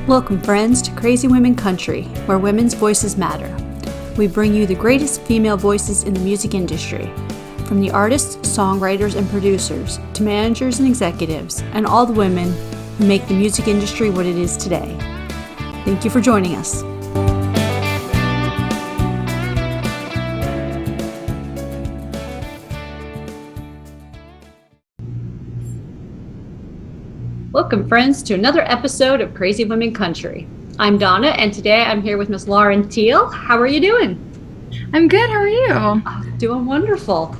Welcome, friends, to Crazy Women Country, where women's voices matter. We bring you the greatest female voices in the music industry, from the artists, songwriters, and producers, to managers and executives, and all the women who make the music industry what it is today. Thank you for joining us. Welcome, friends, to another episode of Crazy Women Country. I'm Donna, and today I'm here with Miss Lauren Teel. How are you doing? I'm good. How are you? Doing wonderful.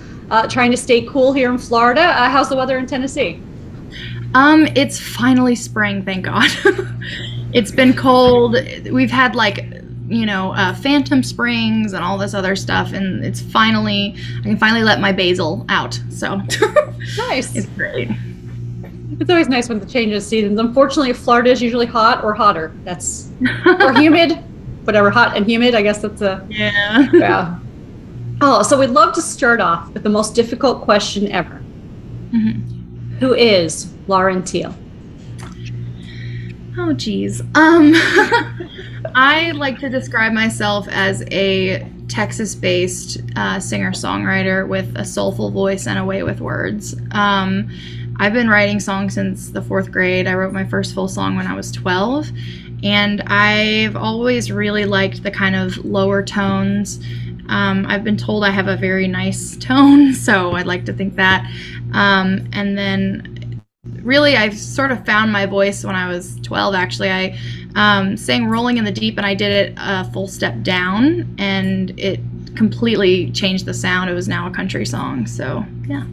Trying to stay cool here in Florida. How's the weather in Tennessee? It's finally spring, thank God. It's been cold. We've had phantom springs and all this other stuff, and I can finally let my basil out. So Nice. It's great. It's always nice when the changes seasons. Unfortunately, Florida is usually hot or hotter. Or humid, whatever, hot and humid. I guess that's yeah. Oh, so we'd love to start off with the most difficult question ever. Mm-hmm. Who is Lauren Teel? Oh, geez. I like to describe myself as a Texas-based singer-songwriter with a soulful voice and a way with words. I've been writing songs since the 4th grade. I wrote my first full song when I was 12, and I've always really liked the kind of lower tones. I've been told I have a very nice tone, so I'd like to think that. And then really I've sort of found my voice when I was 12, actually. I sang Rolling in the Deep, and I did it a full step down, and it completely changed the sound. It was now a country song, so yeah.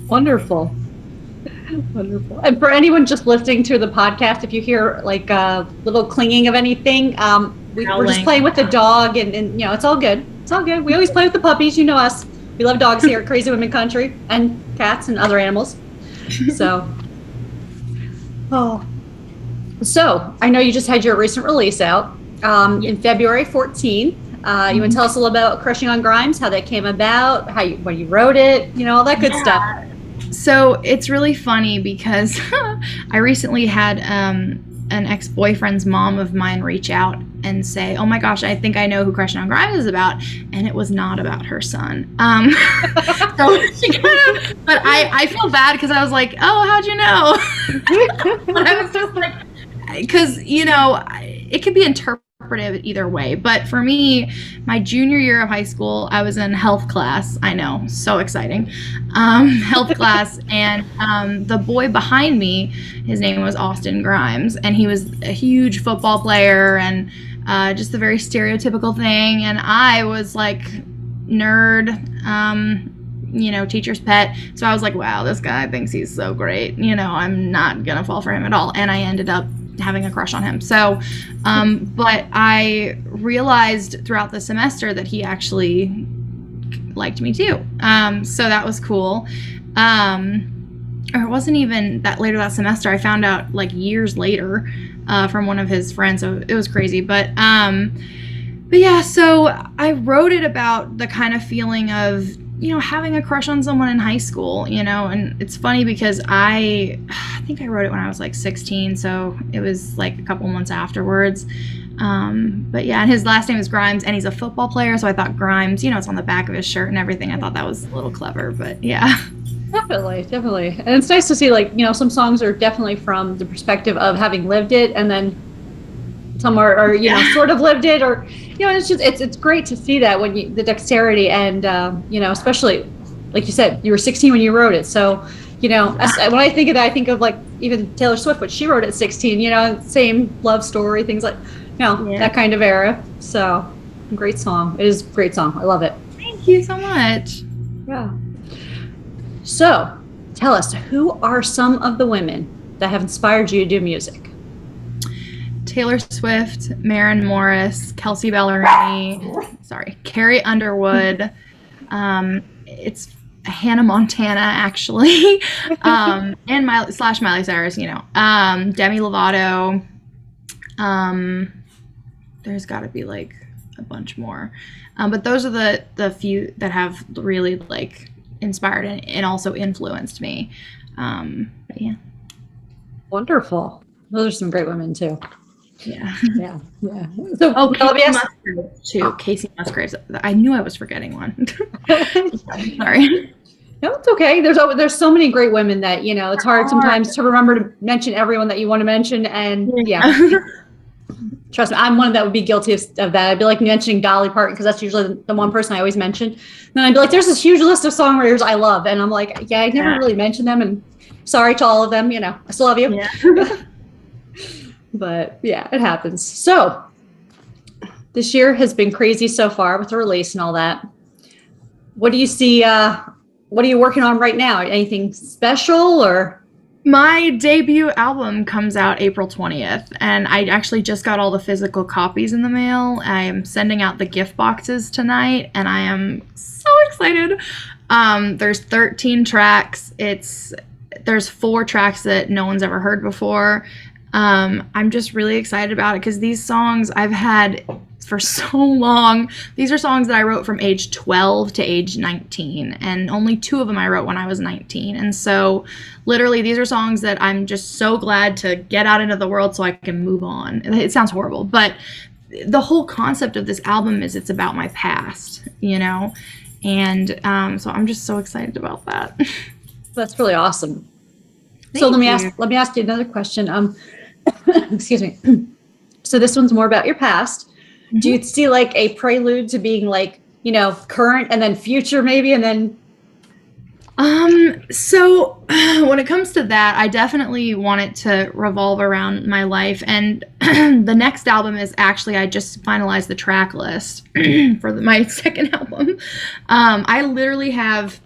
Wonderful. Wonderful. And for anyone just listening to the podcast, if you hear like a little clinging of anything, we're just playing with the dog, and it's all good. It's all good. We always play with the puppies. You know us. We love dogs here at Crazy Women Country, and cats and other animals. So I know you just had your recent release out in February 14th. You want to tell us a little about Crushing on Grimes, how that came about, when you wrote it, all that good stuff. So it's really funny because I recently had an ex-boyfriend's mom of mine reach out and say, "Oh my gosh, I think I know who Crushing on Grimes is about," and it was not about her son. But I feel bad because I was like, "Oh, how'd you know?" But I was just like, because it could be interpreted either way. But for me, my junior year of high school, I was in health class. I know, so exciting. Health class, and the boy behind me, his name was Austin Grimes, and he was a huge football player and just a very stereotypical thing. And I was like nerd, teacher's pet. So I was like, wow, this guy thinks he's so great. I'm not gonna fall for him at all. And I ended up having a crush on him. So, but I realized throughout the semester that he actually liked me too. So that was cool. Or it wasn't even that later that semester. I found out like years later from one of his friends. So it was crazy. But yeah, so I wrote it about the kind of feeling of, having a crush on someone in high school, and it's funny because I think I wrote it when I was like 16, so it was like a couple months afterwards. But yeah, and his last name is Grimes, and he's a football player, so I thought Grimes, it's on the back of his shirt and everything. I thought that was a little clever, but yeah. Definitely. And it's nice to see, some songs are definitely from the perspective of having lived it, and then some are sort of lived it, or it's great to see that when the dexterity and especially like you said, you were 16 when you wrote it, so when I think of that, I think of like even Taylor Swift, what she wrote at 16, same love story, things like that kind of era. So great song. It is a great song. I love it. Thank you so much. Yeah. So tell us, who are some of the women that have inspired you to do music? Taylor Swift, Maren Morris, Kelsey Ballerini, Carrie Underwood. It's Hannah Montana, actually, and Miley Cyrus. Demi Lovato. There's got to be like a bunch more, but those are the few that have really like inspired and also influenced me. But yeah. Wonderful. Those are some great women too. Yeah. Yeah. So Oh, let me Casey ask. Musgraves too. Casey Musgraves. I knew I was forgetting one. Sorry. No, it's okay. There's so many great women that, it's hard sometimes to remember to mention everyone that you want to mention. And yeah, trust me, I'm one that would be guilty of that. I'd be like mentioning Dolly Parton because that's usually the one person I always mention. Then I'd be like, there's this huge list of songwriters I love. And I'm like, yeah, I never really mentioned them. And sorry to all of them, I still love you. Yeah. But yeah, it happens. So this year has been crazy so far with the release and all that. What do you see? What are you working on right now? Anything special or? My debut album comes out April 20th, and I actually just got all the physical copies in the mail. I am sending out the gift boxes tonight, and I am so excited. There's 13 tracks. There's 4 tracks that no one's ever heard before. I'm just really excited about it because these songs I've had for so long. These are songs that I wrote from age 12 to age 19, and only 2 of them I wrote when I was 19. And so literally these are songs that I'm just so glad to get out into the world so I can move on. It sounds horrible, but the whole concept of this album is it's about my past, and so I'm just so excited about that. That's really awesome. So let me ask you another question. Excuse me. So this one's more about your past. Mm-hmm. Do you see like a prelude to being like, current and then future maybe, and then? So when it comes to that, I definitely want it to revolve around my life. And the next album is actually, I just finalized the track list for my second album. I literally have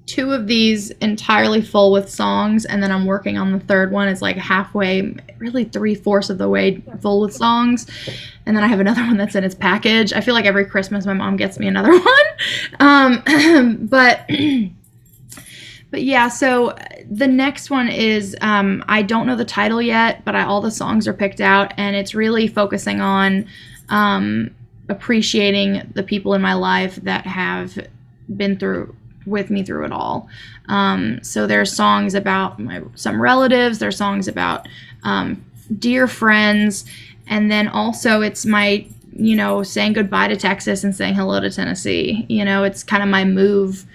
2 of these entirely full with songs, and then I'm working on the third one. It's like halfway, really 3/4 of the way full with songs, and then I have another one that's in its package. I feel like every Christmas my mom gets me another one. But yeah, so the next one is I don't know the title yet, but all the songs are picked out, and it's really focusing on appreciating the people in my life that have been with me through it all. So there's songs about some relatives, there's songs about dear friends, and then also it's my, saying goodbye to Texas and saying hello to Tennessee. It's kind of my move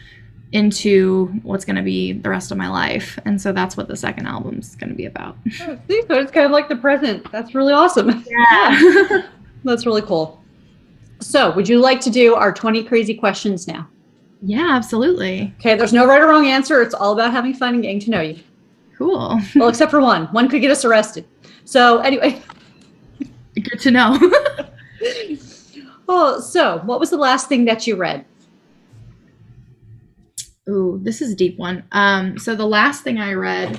into what's going to be the rest of my life. And so that's what the second album is going to be about. Oh, see, so it's kind of like the present. That's really awesome. Yeah. That's really cool. So would you like to do our 20 crazy questions now? Yeah, absolutely. Okay, there's no right or wrong answer. It's all about having fun and getting to know you. Cool. Well, except for one. One could get us arrested. So anyway. Good to know. Well, so what was the last thing that you read? Ooh, this is a deep one. So the last thing I read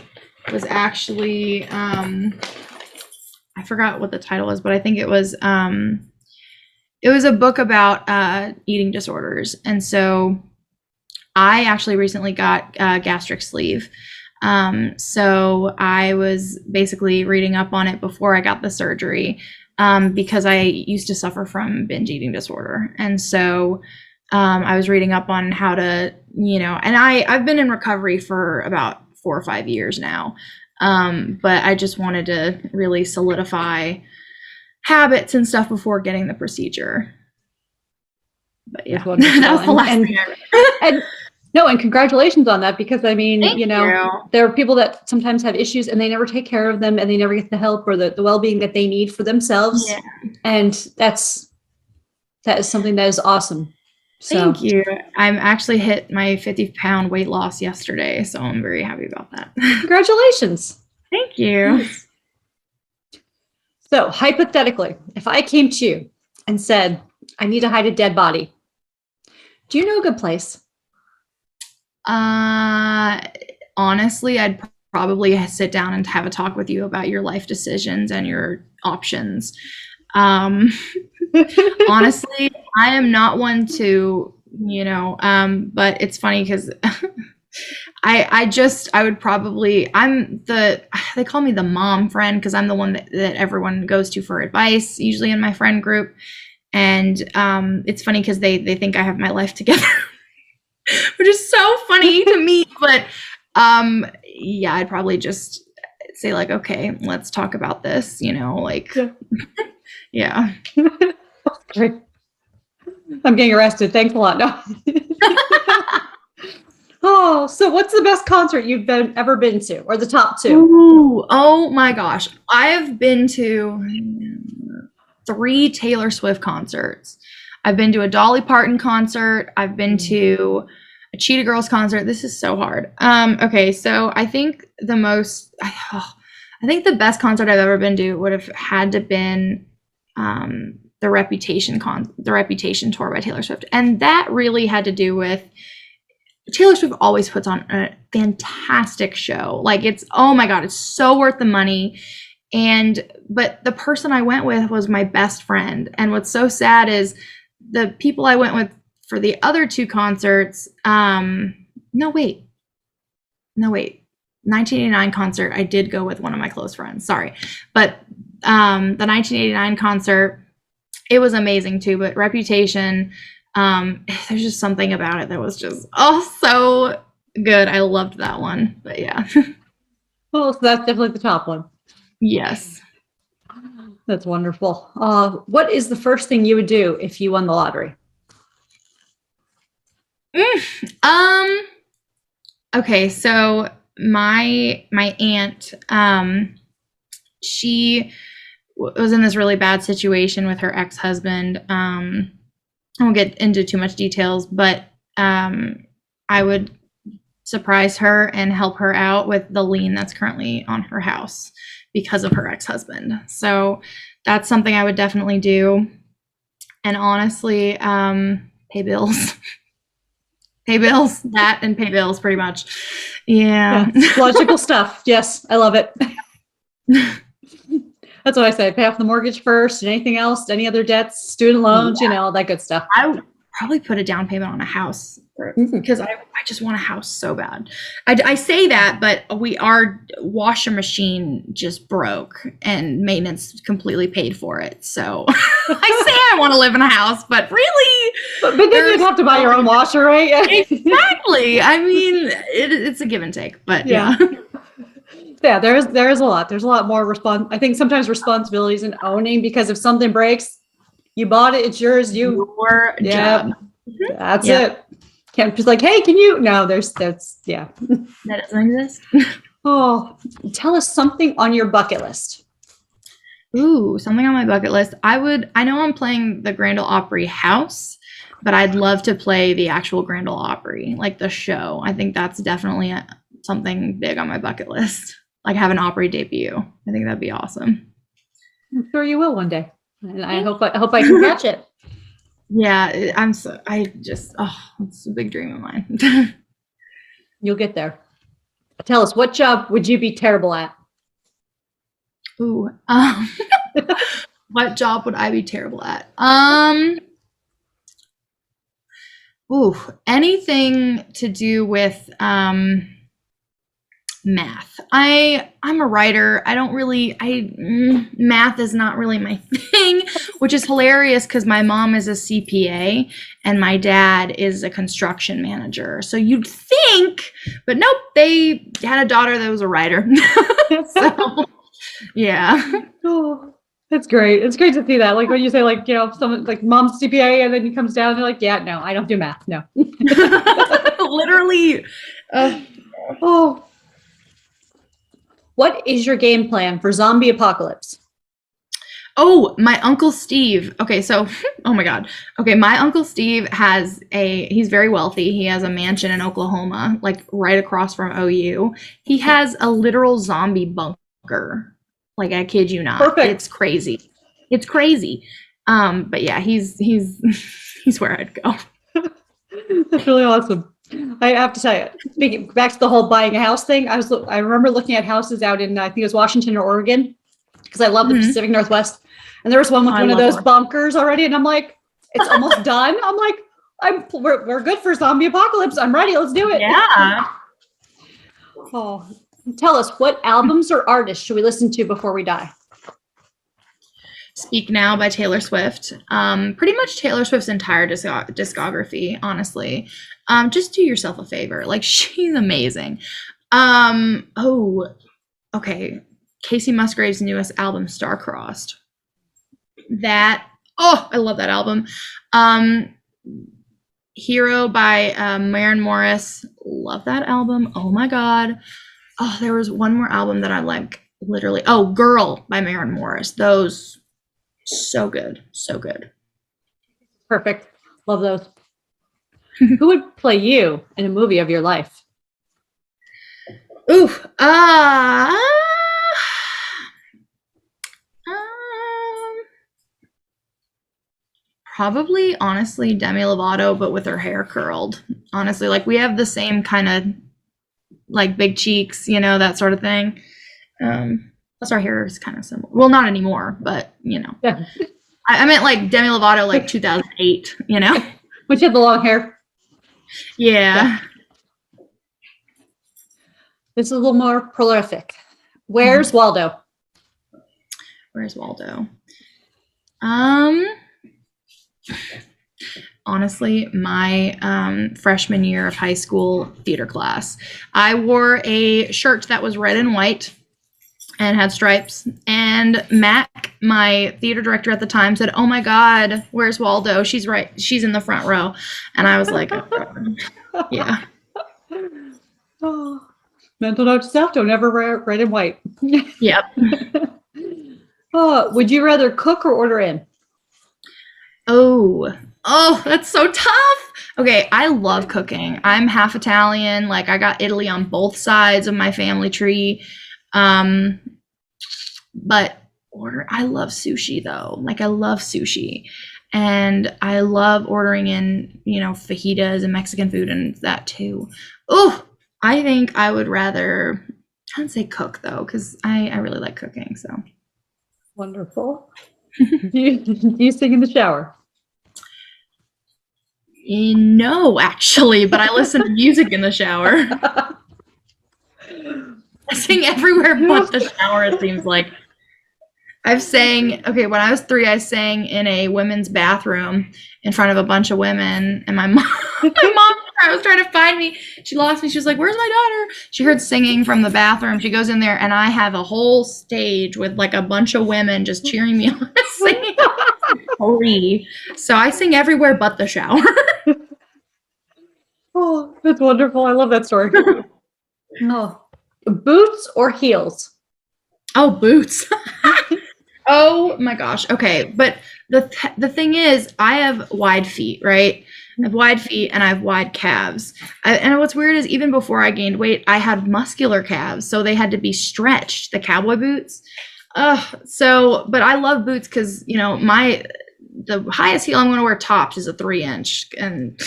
was actually, I forgot what the title was, but I think it was a book about eating disorders. And so I actually recently got gastric sleeve. So I was basically reading up on it before I got the surgery because I used to suffer from binge eating disorder. And so I was reading up on how to, and I've been in recovery for about 4 or 5 years now. But I just wanted to really solidify habits and stuff before getting the procedure. But yeah, that was the last thing I read. And congratulations on that, because I mean, there are people that sometimes have issues and they never take care of them and they never get the help or the well-being that they need for themselves. Yeah. And that is something that is awesome. So. Thank you. I'm actually hit my 50-pound weight loss yesterday, so I'm very happy about that. Congratulations. Thank you. Nice. So hypothetically, if I came to you and said, I need to hide a dead body, do you know a good place? Honestly, I'd probably sit down and have a talk with you about your life decisions and your options. Honestly, I am not one to, but it's funny because they call me the mom friend because I'm the one that everyone goes to for advice, usually in my friend group. And it's funny because they think I have my life together, which is so funny to me. But yeah, I'd probably just say like, okay, let's talk about this, like, Yeah. yeah. Great. I'm getting arrested. Thanks a lot. No. Oh, so what's the best concert you've ever been to, or the top two? Ooh, oh my gosh. I've been to 3 Taylor Swift concerts. I've been to a Dolly Parton concert. I've been to a Cheetah Girls concert. This is so hard. Okay, so I think the best concert I've ever been to would have had to been the Reputation tour by Taylor Swift. And that really had to do with Taylor Swift always puts on a fantastic show. Like, it's, oh my God, it's so worth the money. But the person I went with was my best friend. And what's so sad is the people I went with for the other 2 concerts, no, wait. 1989 concert, I did go with one of my close friends. Sorry. But the 1989 concert, it was amazing too. But Reputation, there's just something about it that was just so good. I loved that one. But yeah. Oh, so that's definitely the top one. Yes. That's wonderful. What is the first thing you would do if you won the lottery? Okay, so my aunt, she was in this really bad situation with her ex-husband. I won't get into too much details, but I would surprise her and help her out with the lien that's currently on her house because of her ex-husband. So that's something I would definitely do. And honestly, pay bills. Pay bills, that and pay bills pretty much. Yeah. Logical stuff. Yes, I love it. That's what I say. Pay off the mortgage first, and anything else, any other debts, student loans, all that good stuff. I would probably put a down payment on a house because I just want a house so bad. I say that, but our washer machine just broke and maintenance completely paid for it. So I say I want to live in a house, but really, but then you'd have to buy your own washer, right? Exactly. I mean, it's a give and take, but yeah. Yeah, there is a lot. There's a lot more I think sometimes responsibilities in owning, because if something breaks, you bought it, it's yours. Your job. That's it. Can't just like, hey, can you? No, that's that doesn't exist. Oh, tell us something on your bucket list. Ooh, something on my bucket list. I know I'm playing the Grand Ole Opry house, but I'd love to play the actual Grand Ole Opry, like the show. I think that's definitely something big on my bucket list. Like have an Opry debut. I think that'd be awesome. I'm sure you will one day. And I hope I can catch it. Yeah, it's a big dream of mine. You'll get there. Tell us, what job would you be terrible at? Ooh, what job would I be terrible at? Anything to do with math. I'm a writer. Math is not really my thing, which is hilarious because my mom is a CPA and my dad is a construction manager. So you'd think, but nope, they had a daughter that was a writer. So, yeah. Oh, that's great. It's great to see that. Like when you say like, someone like mom's CPA and then he comes down and they're like, yeah, no, I don't do math. No. Literally. What is your game plan for zombie apocalypse? Oh, my Uncle Steve. Okay, so, oh my God. Okay, my Uncle Steve he's very wealthy. He has a mansion in Oklahoma, like right across from OU. He has a literal zombie bunker. Like, I kid you not. Perfect. It's crazy. It's crazy. But yeah, he's where I'd go. That's really awesome. I have to tell you, speaking back to the whole buying a house thing, I remember looking at houses out in, I think it was Washington or Oregon, because I love the Pacific Northwest. And there was one with one of those bunkers already. And I'm like, it's almost done. I'm like, we're good for zombie apocalypse. I'm ready. Let's do it. Yeah. Oh, tell us, what albums or artists should we listen to before we die? Speak Now by Taylor Swift. Pretty much Taylor Swift's entire discography, honestly. Just do yourself a favor. Like, she's amazing. okay, Casey Musgrave's newest album, Star-Crossed. I love that album. Hero by Maren Morris. Love that album. Oh my God. Oh, there was one more album that I like, literally. Oh, Girl by Maren Morris. Those, so good. So good. Perfect. Love those. Who would play you in a movie of your life? Ooh. Probably, honestly, Demi Lovato, but with her hair curled. Honestly, like we have the same kind of like big cheeks, you know, that sort of thing. Plus our hair is kind of similar. Well, not anymore, but you know. Yeah. I meant like Demi Lovato, like 2008, you know? When she had the long hair. Yeah. This is a little more prolific. Where's Waldo? Where's Waldo? Honestly, my freshman year of high school theater class, I wore a shirt that was red and white and had stripes. And Mac, my theater director at the time, said, "Oh my God, where's Waldo? She's right. She's in the front row." And I was like, oh, yeah. Oh, mental note to self, don't ever wear red and white. Yep. Oh, would you rather cook or order in? Oh, that's so tough. Okay, I love cooking. I'm half Italian. Like I got Italy on both sides of my family tree. But I love sushi though. Like I love sushi. And I love ordering in, you know, fajitas and Mexican food and that too. Oh, I think I would rather, I don't say cook though, because I really like cooking. So wonderful. do you sing in the shower? No, actually, but I listen to music in the shower. I sing everywhere but the shower, it seems like. When I was 3, I sang in a women's bathroom in front of a bunch of women, and my mom was trying to find me. She lost me. She was like, "Where's my daughter?" She heard singing from the bathroom. She goes in there, and I have a whole stage with like a bunch of women just cheering me on singing. So I sing everywhere but the shower. Oh, that's wonderful. I love that story. Oh, boots or heels? Oh, boots. Oh my gosh. Okay. But the thing is, I have wide feet, right? I have wide feet and I have wide calves. And what's weird is even before I gained weight, I had muscular calves. So they had to be stretched, the cowboy boots. But I love boots because, you know, the highest heel I'm going to wear tops is a 3-inch. And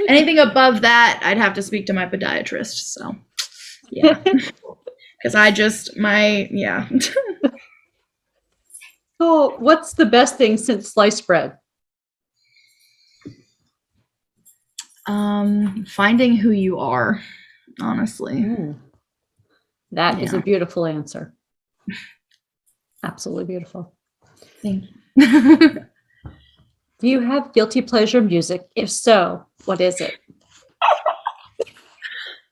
anything above that, I'd have to speak to my podiatrist. So, yeah. Because yeah. Oh, what's the best thing since sliced bread? Finding who you are, honestly. That is a beautiful answer. Absolutely beautiful. Thank you. Do you have guilty pleasure music? If so, what is it?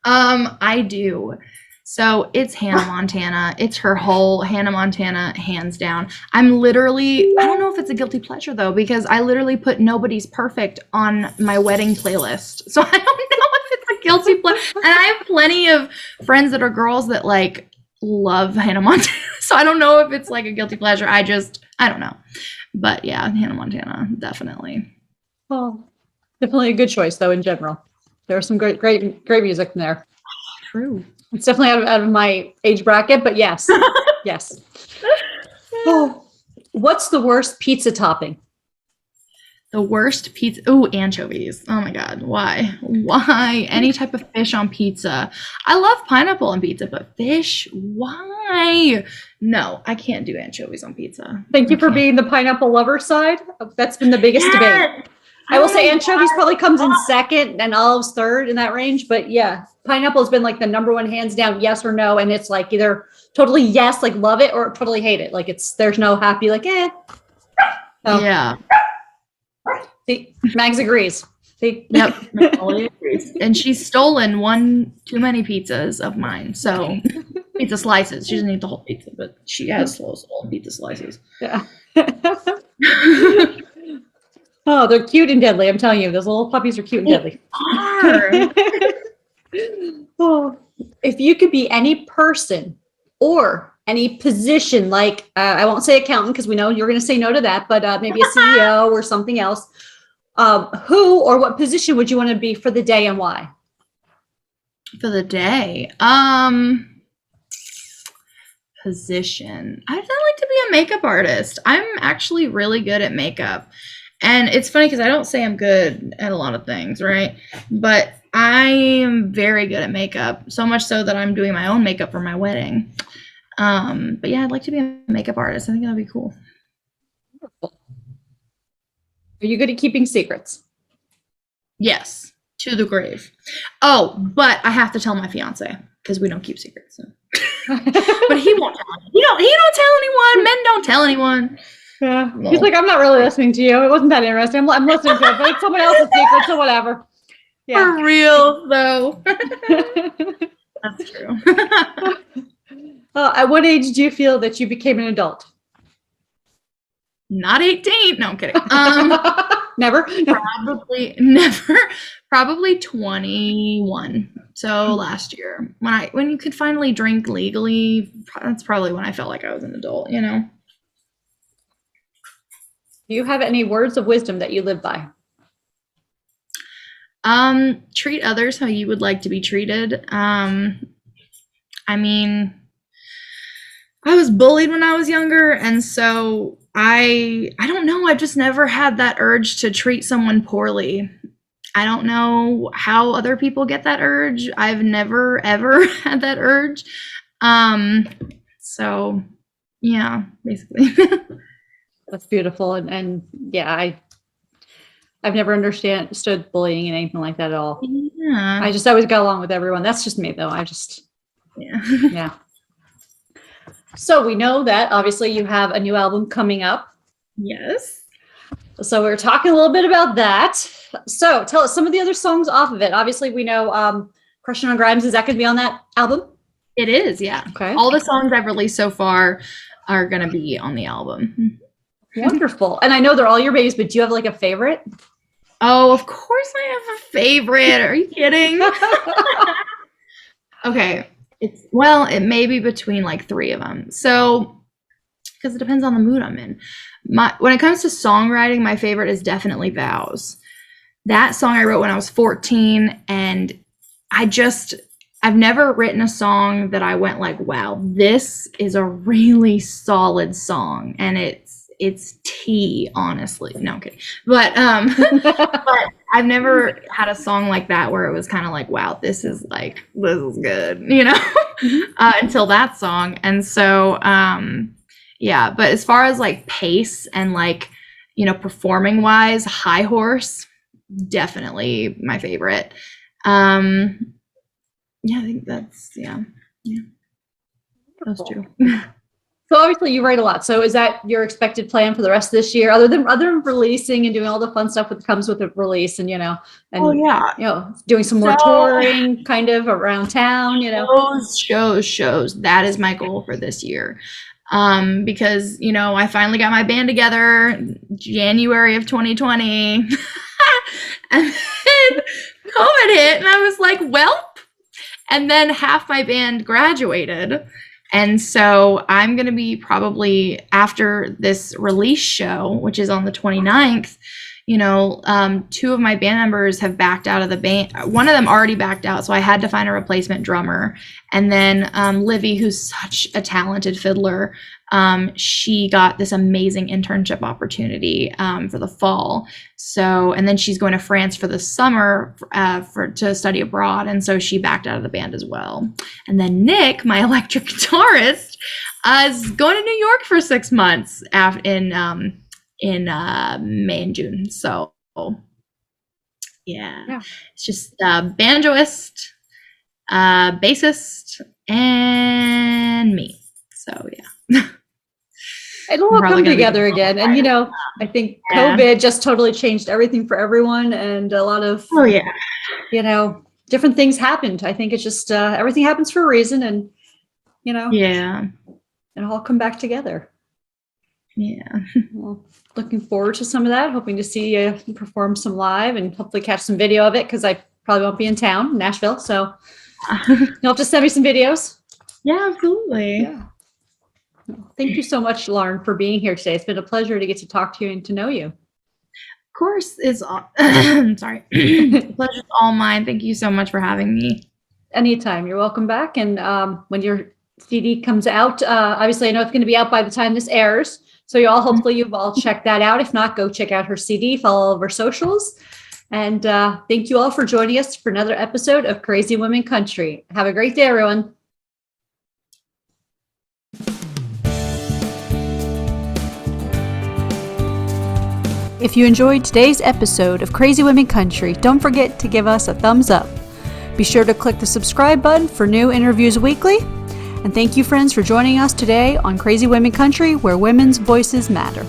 I do. So it's Hannah Montana. It's her whole Hannah Montana, hands down. I don't know if it's a guilty pleasure though, because I literally put Nobody's Perfect on my wedding playlist. So I don't know if it's a guilty pleasure. And I have plenty of friends that are girls that like love Hannah Montana. So I don't know if it's like a guilty pleasure. I don't know. But yeah, Hannah Montana, definitely. Oh, definitely a good choice though in general. There's some great music in there. True. It's definitely out of my age bracket, but yes. Yes. Oh, what's the worst pizza topping? The worst pizza. Oh, anchovies. Oh my God. Why? Why? Any type of fish on pizza. I love pineapple on pizza, but fish? Why? No, I can't do anchovies on pizza. Thank you for being the pineapple lover side. That's been the biggest debate. I will say anchovies probably comes in second and olives third in that range. But yeah, pineapple has been like the number one hands down, yes or no. And it's like either totally yes, like love it, or totally hate it. Like there's no happy, like, eh. So, yeah. See, Mags agrees. See? Yep. Totally agrees. And she's stolen one too many pizzas of mine. So Pizza slices. She doesn't eat the whole pizza, but she has slow soul and pizza slices. Yeah. Oh, they're cute and deadly. I'm telling you, those little puppies are cute and deadly. Oh, if you could be any person or any position, like I won't say accountant because we know you're going to say no to that, but maybe a CEO or something else, who or what position would you want to be for the day and why? For the day, position. I'd like to be a makeup artist. I'm actually really good at makeup. And it's funny because I don't say I'm good at a lot of things, right? But I am very good at makeup, so much so that I'm doing my own makeup for my wedding. But yeah, I'd like to be a makeup artist. I think that'd be cool. Are you good at keeping secrets? Yes, to the grave. Oh, but I have to tell my fiance because we don't keep secrets. So. But he won't tell anyone. He don't tell anyone. Men don't tell anyone. Yeah. No. He's like, I'm not really listening to you. It wasn't that interesting. I'm listening to it, but it's someone else's secret, so whatever. Yeah. For real, though. That's true. At what age do you feel that you became an adult? Not 18. No, I'm kidding. Never? Probably never. Probably 21. So last year, when you could finally drink legally, that's probably when I felt like I was an adult, you know? Do you have any words of wisdom that you live by? Treat others how you would like to be treated. I mean, I was bullied when I was younger, and so I don't know, I've just never had that urge to treat someone poorly. I don't know how other people get that urge. I've never ever had that urge. So yeah, basically. That's beautiful. And yeah, I've never understood bullying and anything like that at all. Yeah. I just always got along with everyone. That's just me though. Yeah. So we know that obviously you have a new album coming up. Yes. So we're talking a little bit about that. So tell us some of the other songs off of it. Obviously we know Crushing on Grimes, is that going to be on that album? It is, yeah. Okay. All the songs I've released so far are going to be on the album. Wonderful. And I know they're all your babies, but do you have like a favorite? Oh, of course I have a favorite. Are you kidding? Okay. It may be between like 3 of them. So, because it depends on the mood I'm in. When it comes to songwriting, my favorite is definitely Vows. That song I wrote when I was 14, and I've never written a song that I went like, wow, this is a really solid song, and it's tea, honestly. No, I'm kidding. But I've never had a song like that where it was kind of like, wow, this is good, you know, until that song. And so, yeah, but as far as like pace and like, you know, performing wise, High Horse, definitely my favorite. Yeah, I think that's, yeah. Those two. So obviously you write a lot. So is that your expected plan for the rest of this year, other than releasing and doing all the fun stuff that comes with the release, and and doing some more touring kind of around town, shows. That is my goal for this year. Because, I finally got my band together January of 2020. And then COVID hit and I was like, welp. And then half my band graduated. And so I'm going to be probably after this release show, which is on the 29th, 2 of my band members have backed out of the band. One of them already backed out, so I had to find a replacement drummer. And then Livy, who's such a talented fiddler, she got this amazing internship opportunity for the fall. So, and then she's going to France for the summer to study abroad, and so she backed out of the band as well. And then Nick, my electric guitarist, is going to New York for 6 months in May and June. So yeah. It's just banjoist, bassist, and me. So yeah. It'll all come together again. And I think COVID just totally changed everything for everyone, and a lot of different things happened. I think it's just everything happens for a reason, and Yeah. and all come back together. Yeah. Well, looking forward to some of that. Hoping to see you perform some live and hopefully catch some video of it because I probably won't be in town, Nashville. So you'll have to send me some videos. Yeah, absolutely. Yeah. Well, thank you so much, Lauren, for being here today. It's been a pleasure to get to talk to you and to know you. Of course, it's all. Sorry. Pleasure's all mine. Thank you so much for having me. Anytime. You're welcome back. And when your CD comes out, obviously I know it's going to be out by the time this airs. So hopefully you've all checked that out. If not, go check out her CD, follow all of her socials. And thank you all for joining us for another episode of Crazy Women Country. Have a great day, everyone. If you enjoyed today's episode of Crazy Women Country, don't forget to give us a thumbs up. Be sure to click the subscribe button for new interviews weekly. And thank you, friends, for joining us today on Crazy Women Country, where women's voices matter.